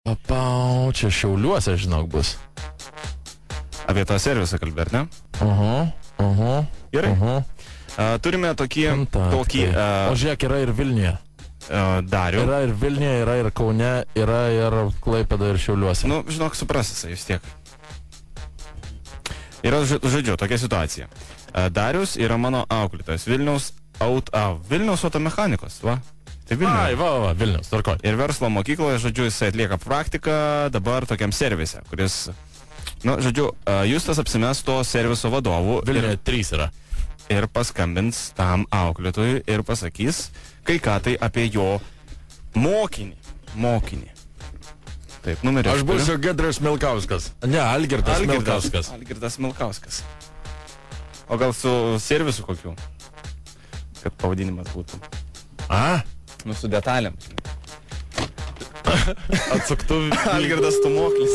Papau, čia Šiauliuose, žinok, bus. Apie tą servisą kalbėt, ne? Gerai. Turime tokį... O žiūrėk, yra ir Vilniuje. Darių. Yra ir Vilniuje, yra ir Kaune, yra ir Klaipėdoje, ir Šiauliuose. Nu, žinok, suprasis, vis tiek. Yra, žodžiu, tokia situacija. Darius yra mano auklėtojas. Vilniaus automechanikos, va? Tai Vilniuje. Va, Vilniaus, tvarkoj. Ir verslo mokykloje, žodžiu, jisai atlieka praktiką dabar tokiam servise, kuris, nu, žodžiu, Justas apsimes to serviso vadovu. Vilniuje 3 yra. Ir paskambins tam auklėtojui ir pasakys kai ką tai apie jo mokinį. Taip, numerį. Aš būsiu Gedras Milkauskas. Ne, Algirdas Milkauskas. Algirdas Milkauskas. O gal su servisu kokiu? Kad pavadinimas būtų. Nu, su detalėm. Atsuktų. Algirdas Tumoklis.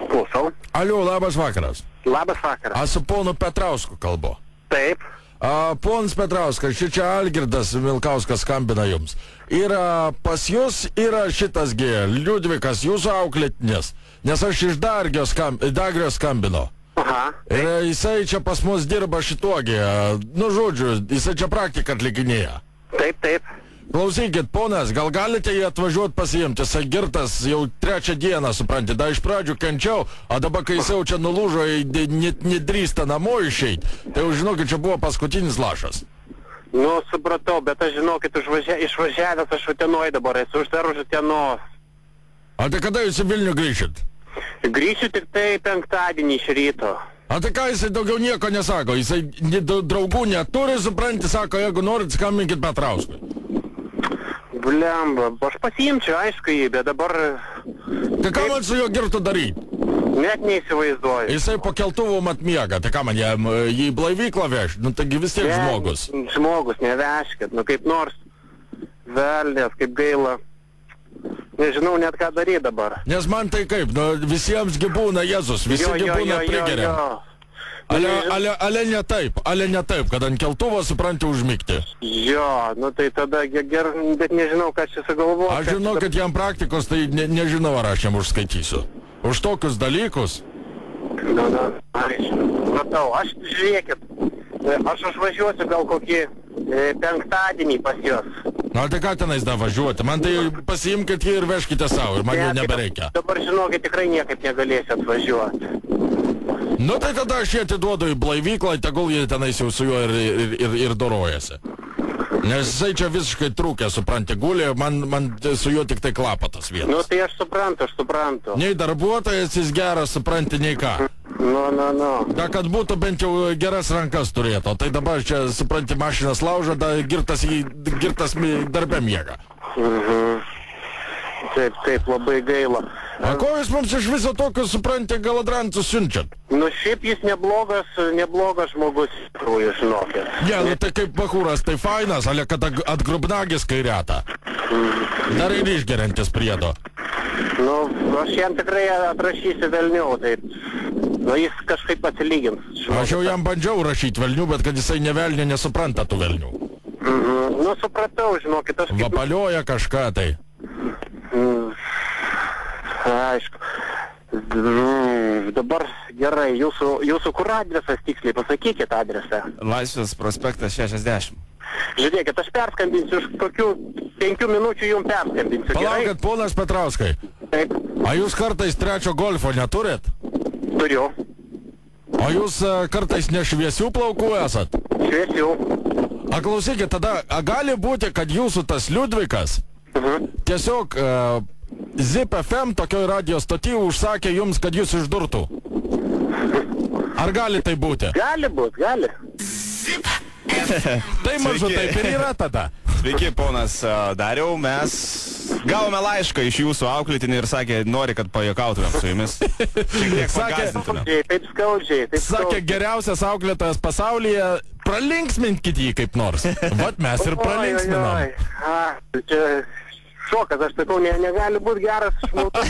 Klausau. Alio, labas vakaras. Labas vakaras. Aš su ponu Petrausku kalbu. Taip. Ponas Petrauskas, čia Algirdas Milkauskas skambina jums. Yra pas jūs, yra šitas Liudvikas, jūsų auklėtinis. Nes aš iš Dagrio skambino. Aha. Ir jisai čia pas mus dirba šituogi. Nu, žodžiu, jisai čia praktiką atlikinėja. Taip. Klausykit, ponas, gal galite jį atvažiuoti pasiimti? Jisai girtas jau 3 dieną, supranti, da iš pradžių kenčiau, o dabar, kai jisai jau čia nulūžo, nedrįsta namo išeiti, tai jau žinokit, čia buvo paskutinis lašas. Nu, supratau, bet aš žinokit, išvažiavęs aš Utenoj dabar, esu už Utenos. A tai kada jūs į Vilnių grįšit? Grįšiu tik tai 5-dienį iš ryto. A tai ką jisai daugiau nieko nesako, jisai draugų neturi, supranti, sako, jeigu norit, skambinkit Petrauskui. Blemba, aš pasiimčiau, aišku, jį, bet dabar... Tai ką man su juo girtu daryti? Net neįsivaizduoju. Jisai po keltuvom atmiega, tai ką man jį blaivyklą veš? Nu, taigi vis tiek žmogus. Žmogus, neveškit, nu kaip nors velnės, kaip gaila. Nežinau net ką daryti dabar. Nes man tai kaip, nu, visiemsgi būna Jėzus, visigi būna prigeriam. Ale ne taip, kad ant keltuvo supranti užmigti. Jo, nu tai tada gerai, bet nežinau, ką čia sugalvoju. Aš žinau, kad jam praktikos, tai nežinau, ar aš jam užskaitysiu. Už tokius dalykus. Matau, aš žiūrėkit, aš važiuosiu gal kokį 5-dienį pas juos. Na, tai ką tenais da važiuoti? Man tai pasiimkit jį ir veškite savo, ir man jų nebereikia. Dabar žinokit, tikrai niekaip negalėsiu atvažiuoti. Nu, tai tada aš jį atiduodu į blaivyklą, tegul jie tenais jau su juo ir dorojasi. Nes jisai čia visiškai trūkė, supranti, gulė, man su juo tik tai klapatas vienas. Nu, tai aš suprantu. Nei darbuotojas jis geras, supranti, nei ką. Nu. Da, kad būtų bent jau geras rankas turėtų. Tai dabar čia, supranti, mašinas laužo, da girtas darbė miega. Taip, labai gaila. A ko jūs mums iš viso tokius, supranti, galadrantus siunčiat? Nu, šiaip jis neblogas žmogus, tikrųjų, žinokit. Ne, nu tai kaip bachūras, tai fainas, ale kad atgrubnagis kairiata. Dar ir išgeriantis priedo. Nu, aš jam tikrai atrašysiu velniau, tai... Nu, jis kažkaip atsilygins. Aš jau jam bandžiau rašyti velnių, bet kad jisai nevelnė nesupranta tų velnių. Nu, supratau, žinokit, aš... Vapalioja kažką tai. Aišku. Dabar gerai, jūsų kur adresas tiksliai, pasakykit adresą. Laisvės prospektas 60. Žiūrėkit, aš perskambinsiu, už kokių 5 minučių jums perskambinsiu. Palaukit, ponas Petrauskai. Taip. A jūs kartais 3 golfo neturit? Turiu. O jūs kartais nešviesių plaukų esat? Šviesių. A klausykit, tada gali būti, kad jūsų tas Liudvikas tiesiog Zip FM tokioj radio stoty užsakė jums, kad jūs išdurtų? Ar gali tai būti? Gali būt, gali. Tai mažu taip ir yra tada. Sveiki, ponas Dariau, mes gavome laišką iš jūsų auklėtinį ir sakė, nori, kad pajuokautumėm su jumis. Taip skaudžiai. Sakė, geriausias auklėtojas pasaulyje, pralinksminkit jį kaip nors. Vat mes ir pralinksminam. šokas, aš sakau, negali būti geras šmautas.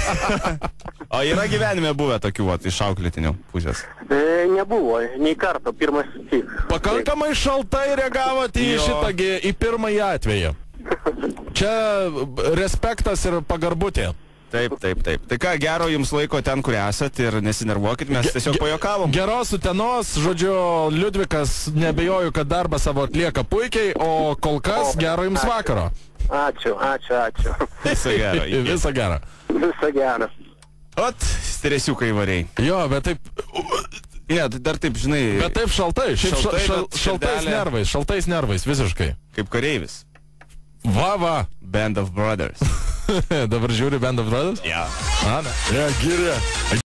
O yra gyvenime buvę tokių iš auklėtinių pusės? Nebuvo, nei karto, pirmas tik. Pakankamai šaltai reagavote į šitągi, į pirmąjį atvejį. Čia respektas ir pagarbutė. Taip. Tai ką, gero jums laiko ten, kur esat ir nesinervuokit, mes tiesiog pajuokavom. Geros utenos, žodžiu, Liudvikas, nebejoju, kad darbą savo atlieka puikiai, o kol kas gero jums vakaro. Ačiū. Viso gero. Viso gero. Viso gero. Ot, stresiukai variai. Jo, bet taip... Ne, tai dar taip, žinai... Bet taip šaltai, šaltais nervais, visiškai. Kaip kareivis. Va. Band of Brothers. Dabar žiūri Band of Brothers? Ja. Ana. Ja, gyrė.